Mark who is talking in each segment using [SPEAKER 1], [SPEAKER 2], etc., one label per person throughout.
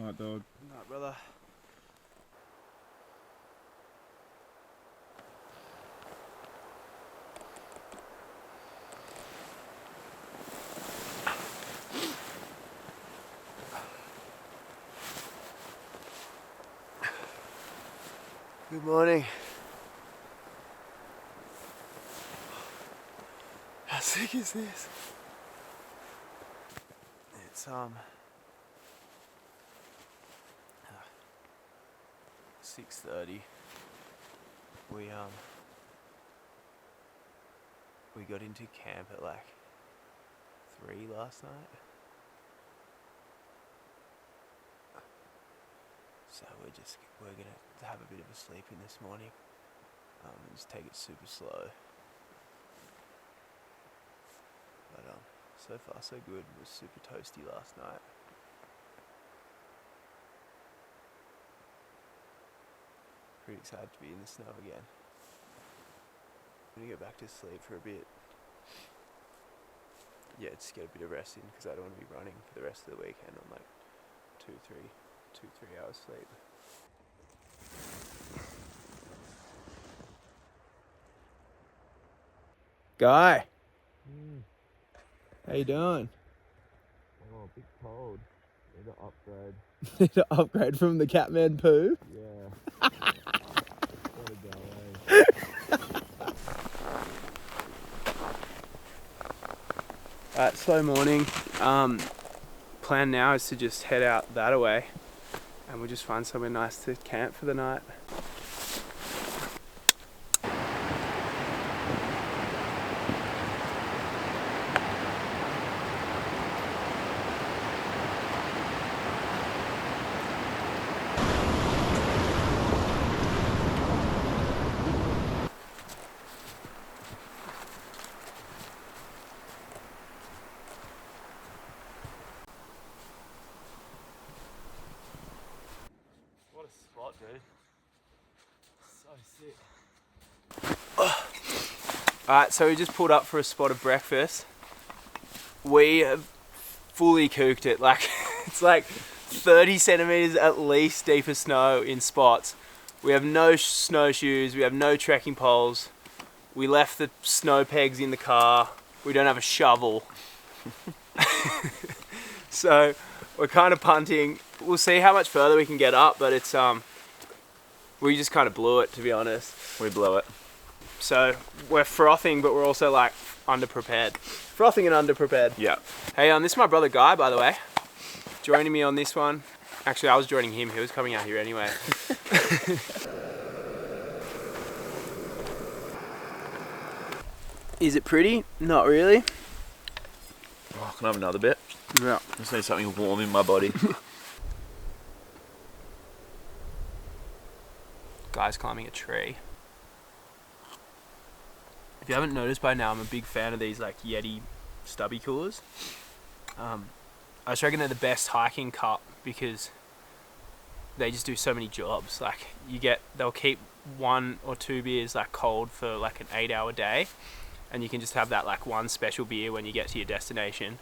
[SPEAKER 1] Night, dog.
[SPEAKER 2] Night, brother. Good morning. How sick is this? It's 6:30. We got into camp at like 3 last night. So we're gonna have a bit of a sleep in this morning. And just take it super slow. But so far so good. It was super toasty last night. Pretty excited to be in the snow again. I'm gonna go back to sleep for a bit. Yeah, just get a bit of rest in because I don't want to be running for the rest of the weekend on like 2-3 hours sleep. Guy, how you doing?
[SPEAKER 1] Oh, a bit cold. Need to upgrade.
[SPEAKER 2] Need to upgrade from the Catman poo?
[SPEAKER 1] Yeah. Gotta go away.
[SPEAKER 2] Alright, slow morning. Plan now is to just head out that way and we'll just find somewhere nice to camp for the night. What a spot, dude. So sick. Alright, so we just pulled up for a spot of breakfast. We have fully cooked it. Like, it's like 30 centimeters at least deep of snow in spots. We have no snowshoes, we have no trekking poles. We left the snow pegs in the car. We don't have a shovel. So we're kind of punting. We'll see how much further we can get up, but it's we just kind of blew it, to be honest.
[SPEAKER 1] We blew it.
[SPEAKER 2] So we're frothing, but we're also like underprepared. Frothing and underprepared.
[SPEAKER 1] Yeah.
[SPEAKER 2] Hey, this is my brother Guy, by the way. Joining me on this one. Actually, I was joining him. He was coming out here anyway. Is it pretty? Not really.
[SPEAKER 1] Oh, can I have another bit?
[SPEAKER 2] Yeah.
[SPEAKER 1] I just need something warm in my body.
[SPEAKER 2] Guy's climbing a tree. If you haven't noticed by now, I'm a big fan of these like Yeti stubby coolers. I just reckon they're the best hiking cup because they just do so many jobs. Like they'll keep 1 or 2 beers like cold for like an 8-hour day, and you can just have that like one special beer when you get to your destination.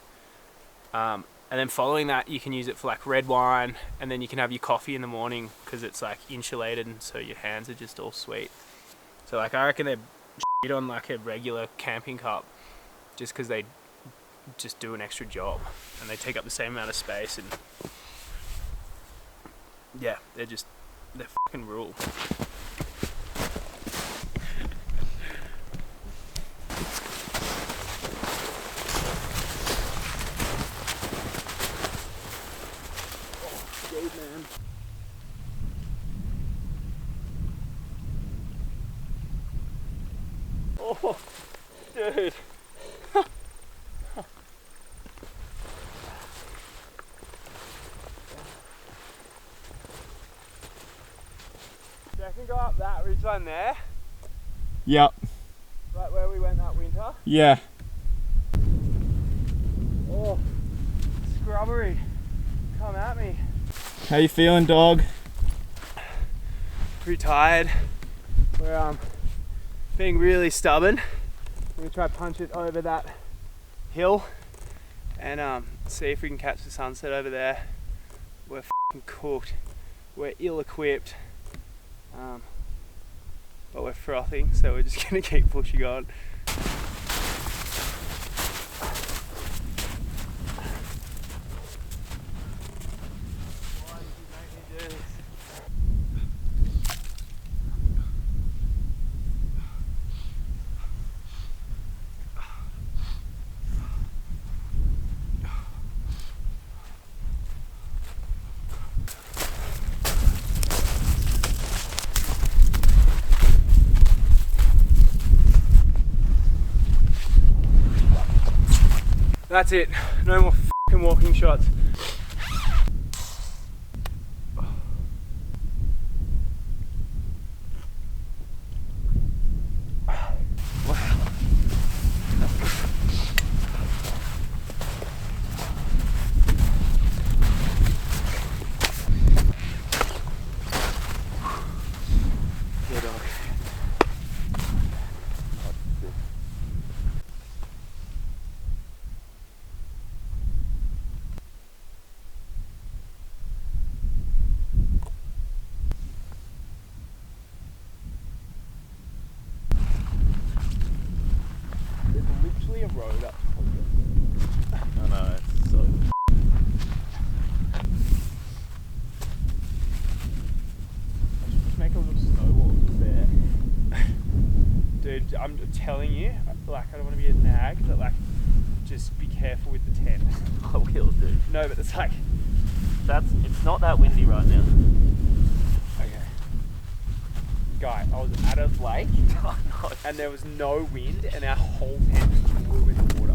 [SPEAKER 2] And then following that, you can use it for like red wine, and then you can have your coffee in the morning because it's like insulated, and so your hands are just all sweet. So like I reckon they're shit on like a regular camping cup, just because they just do an extra job, and they take up the same amount of space, and yeah, they're fucking rule. Man. Oh, dude. I can go up that ridgeline there.
[SPEAKER 1] Yep.
[SPEAKER 2] Right where we went that winter.
[SPEAKER 1] Yeah.
[SPEAKER 2] Oh, scrubbery. Come at me.
[SPEAKER 1] How you feeling, dog?
[SPEAKER 2] Pretty tired. We're being really stubborn. We're gonna try to punch it over that hill and see if we can catch the sunset over there. We're fucking cooked. We're ill-equipped, but we're frothing, so we're just gonna keep pushing on. That's it, no more fucking walking shots. Yeah, dog. Literally a road up.
[SPEAKER 1] I know, it's so... I should just make a little snow walk there.
[SPEAKER 2] Dude, I'm telling you, like, I don't want to be a nag, but like, just be careful with the tent.
[SPEAKER 1] I will do.
[SPEAKER 2] No, but it's like,
[SPEAKER 1] It's not that windy right now.
[SPEAKER 2] okay. Guy, I was at a lake
[SPEAKER 1] Oh, no.
[SPEAKER 2] and there was no wind and our whole tent flew in the water.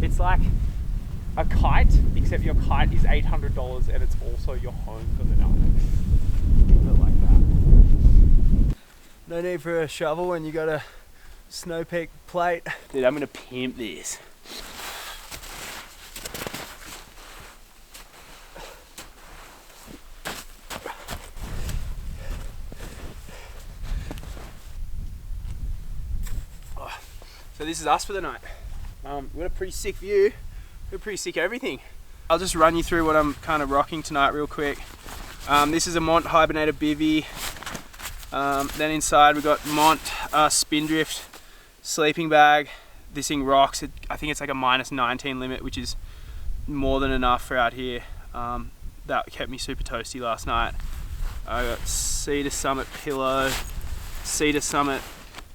[SPEAKER 2] It's like a kite, except your kite is $800 and it's also your home for the night. Think of it like that. No need for a shovel when you got a snow peak plate. Dude, I'm gonna pimp this. So this is us for the night. We've got a pretty sick view. We've got pretty sick everything. I'll just run you through what I'm kind of rocking tonight real quick. This is a Mont hibernator bivvy. Then inside we've got Mont Spindrift sleeping bag. This thing rocks. I think it's like a -19 limit, which is more than enough for out here. That kept me super toasty last night. I got Cedar Summit pillow, Cedar Summit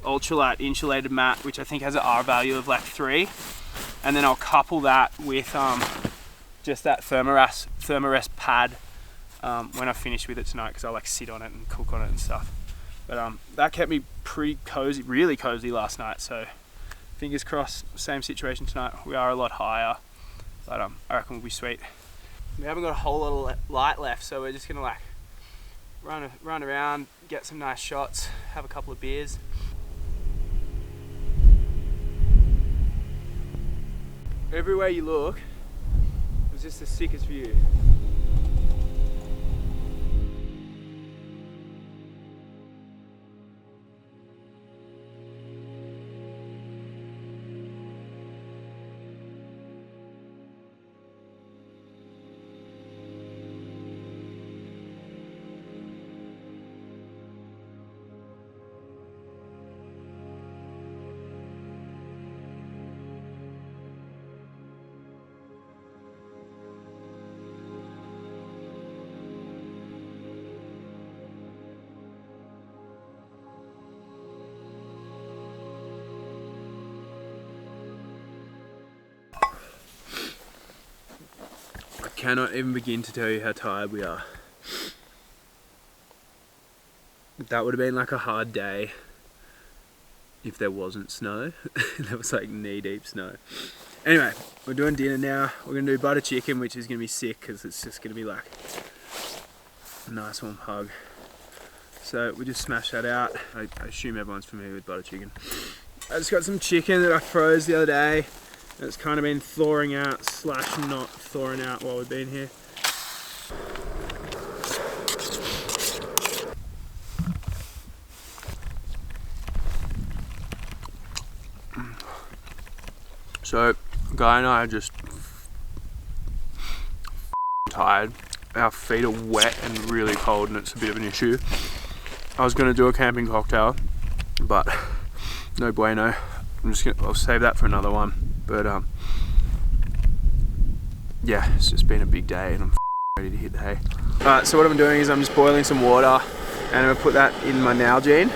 [SPEAKER 2] ultralight insulated mat, which I think has an R value of like 3, and then I'll couple that with just that thermarest pad when I finish with it tonight, because I'll like sit on it and cook on it and stuff. But that kept me pretty cozy, really cozy last night, so fingers crossed, same situation tonight. We are a lot higher, but I reckon we'll be sweet. We haven't got a whole lot of light left, so we're just gonna like run around, get some nice shots, have a couple of beers. Everywhere you look, it was just the sickest view. Cannot even begin to tell you how tired we are. That would have been like a hard day if there wasn't snow. There was like knee-deep snow. Anyway, we're doing dinner now. We're gonna do butter chicken, which is gonna be sick because it's just gonna be like a nice warm hug. So we just smash that out. I assume everyone's familiar with butter chicken. I just got some chicken that I froze the other day. It's kind of been thawing out / not thawing out while we've been here. So, Guy and I are just tired. Our feet are wet and really cold, and it's a bit of an issue. I was gonna do a camping cocktail, but no bueno. I'll save that for another one. But yeah, it's just been a big day, and I'm ready to hit the hay. Alright, so what I'm doing is I'm just boiling some water, and I'm gonna put that in my Nalgene.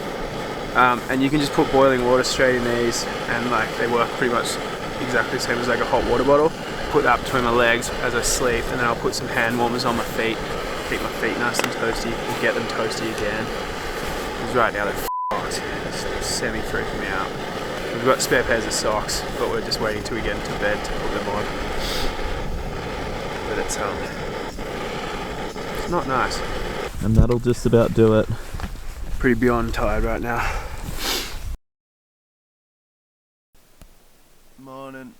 [SPEAKER 2] And you can just put boiling water straight in these, and like they work pretty much exactly the same as like a hot water bottle. Put that between my legs as I sleep, and then I'll put some hand warmers on my feet, keep my feet nice and toasty, and get them toasty again. Because right now they're it's semi-freaking me out. We've got spare pairs of socks, but we're just waiting till we get into bed to put them on. But it's not nice.
[SPEAKER 1] And that'll just about do it.
[SPEAKER 2] Pretty beyond tired right now.
[SPEAKER 3] Morning.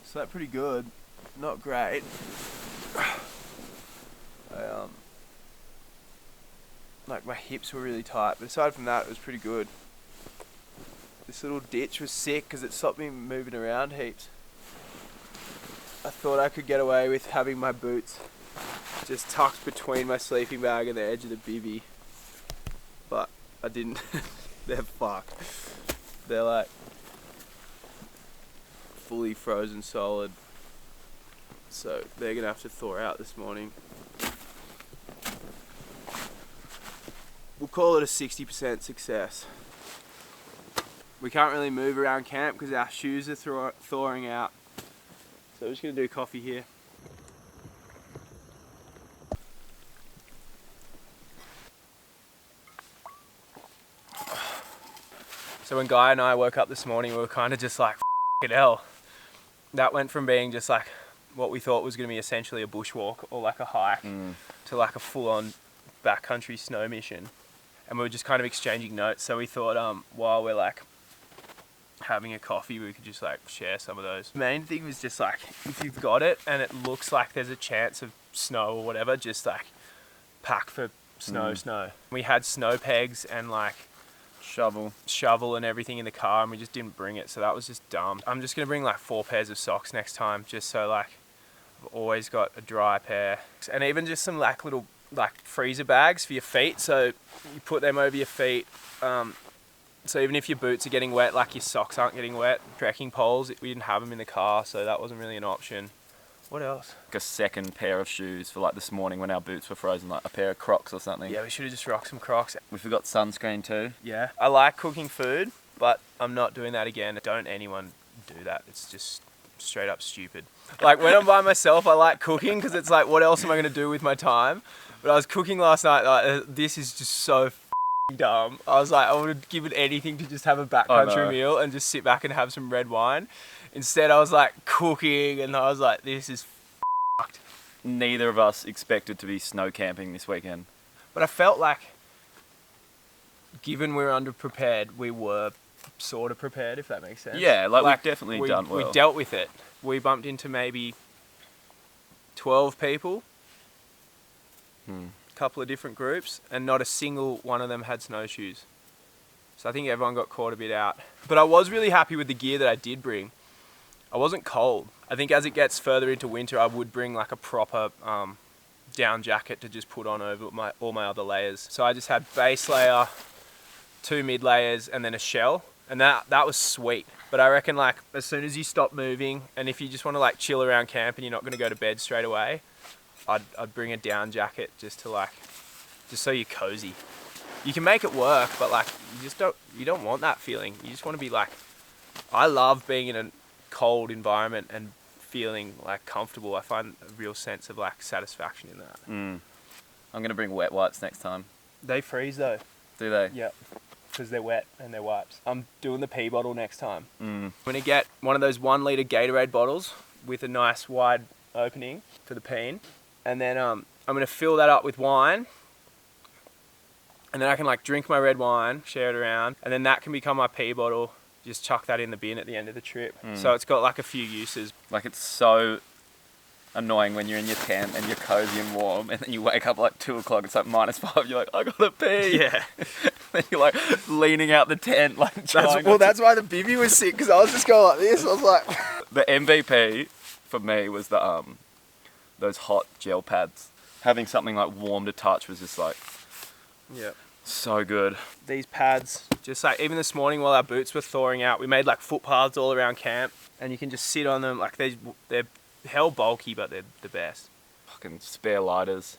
[SPEAKER 3] Slept pretty good. Not great. Like my hips were really tight, but aside from that, it was pretty good. This little ditch was sick because it stopped me moving around heaps. I thought I could get away with having my boots just tucked between my sleeping bag and the edge of the bivvy, but I didn't. They're fucked. They're like fully frozen solid, so they're gonna have to thaw out this morning. We'll call it a 60% success. We can't really move around camp because our shoes are thawing out, so we're just gonna do coffee here.
[SPEAKER 2] So when Guy and I woke up this morning, we were kind of just like, f***ing hell. That went from being just like what we thought was going to be essentially a bushwalk or like a hike to like a full-on backcountry snow mission. And we were just kind of exchanging notes. So we thought while we're like having a coffee, we could just like share some of those. The main thing was just like, if you've got it and it looks like there's a chance of snow or whatever, just like pack for snow. We had snow pegs and like shovel and everything in the car, and we just didn't bring it, so that was just dumb. I'm just gonna bring like 4 pairs of socks next time, just so like I've always got a dry pair, and even just some like little like freezer bags for your feet, so you put them over your feet, so even if your boots are getting wet, like your socks aren't getting wet. Trekking poles, we didn't have them in the car, so that wasn't really an option. What else?
[SPEAKER 4] Like a second pair of shoes for like this morning when our boots were frozen, like a pair of Crocs or something.
[SPEAKER 2] Yeah, we should have just rocked some Crocs.
[SPEAKER 4] We forgot sunscreen too.
[SPEAKER 2] Yeah, I like cooking food, but I'm not doing that again. Don't anyone do that. It's just straight up stupid. Like when I'm by myself, I like cooking because it's like, what else am I going to do with my time? But I was cooking last night, like this is just so f***ing dumb. I was like, I would have given anything to just have a backcountry meal and just sit back and have some red wine. Instead, I was like cooking, and I was like, this is f***ed.
[SPEAKER 4] Neither of us expected to be snow camping this weekend.
[SPEAKER 2] But I felt like, given we were underprepared, we were sort of prepared, if that makes sense.
[SPEAKER 4] Yeah, like we've definitely done well.
[SPEAKER 2] We dealt with it. We bumped into maybe 12 people, a couple of different groups, and not a single one of them had snowshoes. So I think everyone got caught a bit out. But I was really happy with the gear that I did bring. I wasn't cold. I think as it gets further into winter, I would bring like a proper down jacket to just put on over all my other layers. So I just had base layer, 2 mid layers, and then a shell. And that was sweet. But I reckon like as soon as you stop moving, and if you just want to like chill around camp and you're not going to go to bed straight away, I'd bring a down jacket just so you're cozy. You can make it work, but like you don't want that feeling. You just want to be like, I love being in a cold environment and feeling like comfortable. I find a real sense of like satisfaction in that.
[SPEAKER 4] I'm gonna bring wet wipes next time.
[SPEAKER 2] They freeze though.
[SPEAKER 4] Do they?
[SPEAKER 2] Yep, because they're wet and they're wipes. I'm doing the pee bottle next time. I'm gonna get one of those 1 litre Gatorade bottles with a nice wide opening for the peen, and then I'm gonna fill that up with wine. And then I can like drink my red wine, share it around, and then that can become my pee bottle. Just chuck that in the bin at the end of the trip. So it's got like a few uses.
[SPEAKER 4] Like it's so annoying when you're in your tent and you're cozy and warm, and then you wake up like 2 o'clock, it's like -5, you're like, I gotta pee.
[SPEAKER 2] Yeah.
[SPEAKER 4] Then you're like leaning out the tent, like
[SPEAKER 2] That's why the bivvy was sick, because I was just going like this. I was like...
[SPEAKER 4] The MVP for me was the those hot gel pads. Having something like warm to touch was just like
[SPEAKER 2] Yeah.
[SPEAKER 4] so good.
[SPEAKER 2] These pads, just like even this morning while our boots were thawing out, we made like footpaths all around camp, and you can just sit on them. Like they're hell bulky, but they're the best.
[SPEAKER 4] Fucking spare lighters.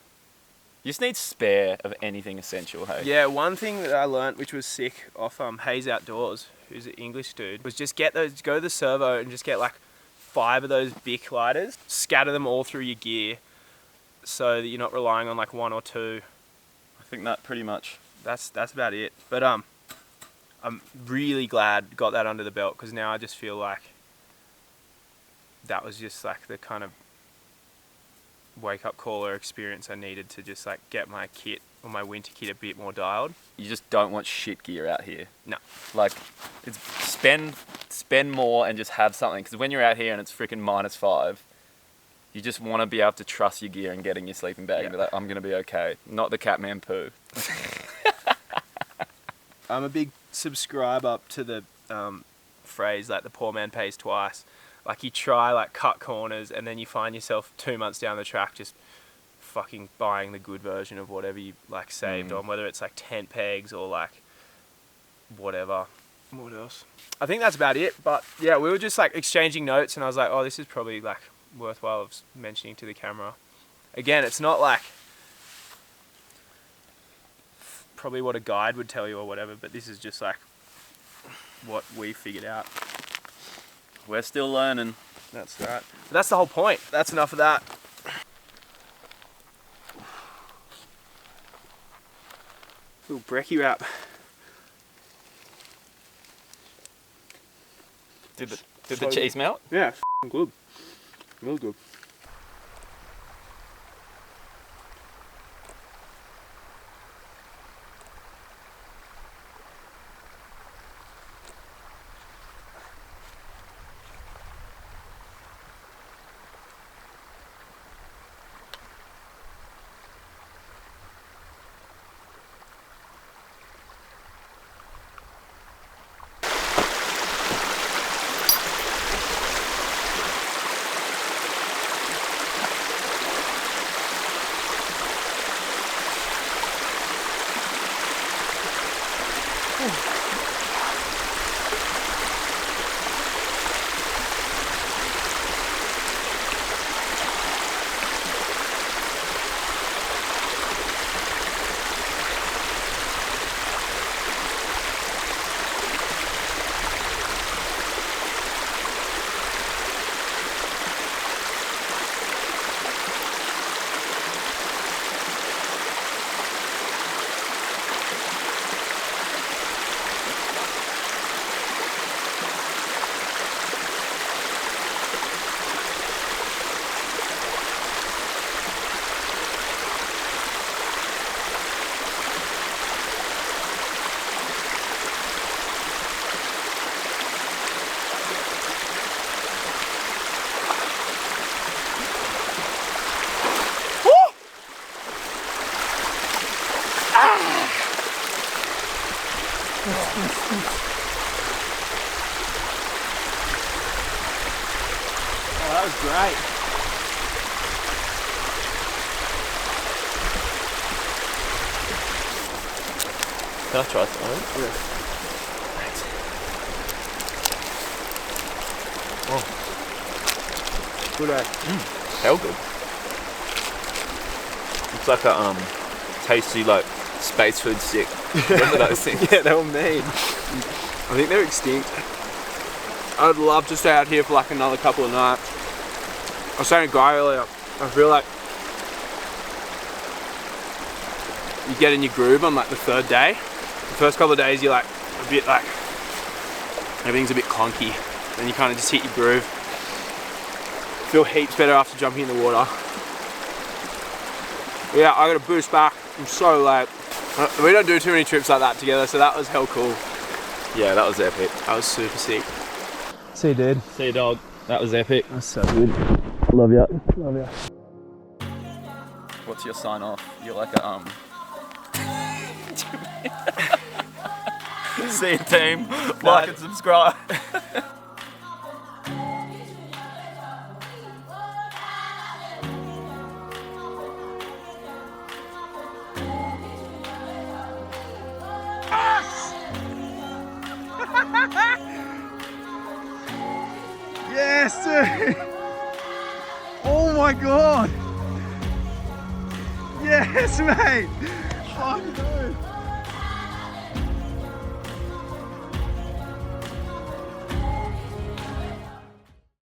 [SPEAKER 4] You just need spare of anything essential, hey?
[SPEAKER 2] Yeah, one thing that I learnt, which was sick, off Hayes Outdoors, who's an English dude, was just go to the servo and just get like 5 of those Bic lighters, scatter them all through your gear, so that you're not relying on like 1 or 2.
[SPEAKER 4] I think that pretty much.
[SPEAKER 2] That's about it. But I'm really glad got that under the belt, because now I just feel like that was just like the kind of wake up call or experience I needed to just like get my kit, or my winter kit, a bit more dialed.
[SPEAKER 4] You just don't want shit gear out here.
[SPEAKER 2] No.
[SPEAKER 4] Like, it's spend more and just have something. Because when you're out here and it's freaking -5, you just want to be able to trust your gear and get in your sleeping bag and be like, I'm going to be okay. Not the Catman poo.
[SPEAKER 2] I'm a big subscriber to the phrase, like the poor man pays twice. Like you try like cut corners, and then you find yourself 2 months down the track just fucking buying the good version of whatever you like saved on, whether it's like tent pegs or like whatever. What else? I think that's about it. But yeah, we were just like exchanging notes, and I was like, oh, this is probably like worthwhile of mentioning to the camera. Again, it's not like probably what a guide would tell you or whatever, but this is just like what we figured out.
[SPEAKER 4] We're still learning.
[SPEAKER 2] That's right. But that's the whole point. That's enough of that. Little brekkie wrap.
[SPEAKER 4] Did the cheese melt?
[SPEAKER 2] Yeah, f***ing good. Really good. Oh, that was great.
[SPEAKER 4] Can I try something?
[SPEAKER 2] Yeah.
[SPEAKER 4] Thanks.
[SPEAKER 2] Oh. Good egg.
[SPEAKER 4] Hell good. It's like a tasty like space food stick. Remember those things?
[SPEAKER 2] Yeah, they were mean. I think they're extinct. I'd love to stay out here for like another couple of nights. I was saying to Guy earlier, I feel like you get in your groove on like the 3rd day. The first couple of days you're like a bit like, everything's a bit clunky. Then you kind of just hit your groove. Feel heaps better after jumping in the water. But yeah, I gotta boost back. I'm so late. We don't do too many trips like that together, so that was hell cool.
[SPEAKER 4] Yeah, that was epic.
[SPEAKER 2] That was super sick. See you, dude.
[SPEAKER 4] See you, dog. That was epic.
[SPEAKER 2] That's so good.
[SPEAKER 4] Love ya.
[SPEAKER 2] Love ya.
[SPEAKER 4] What's your sign off? You're like a See you, team. Like and subscribe.
[SPEAKER 1] Yes, dude. Oh my god. Yes, mate. Fuck no.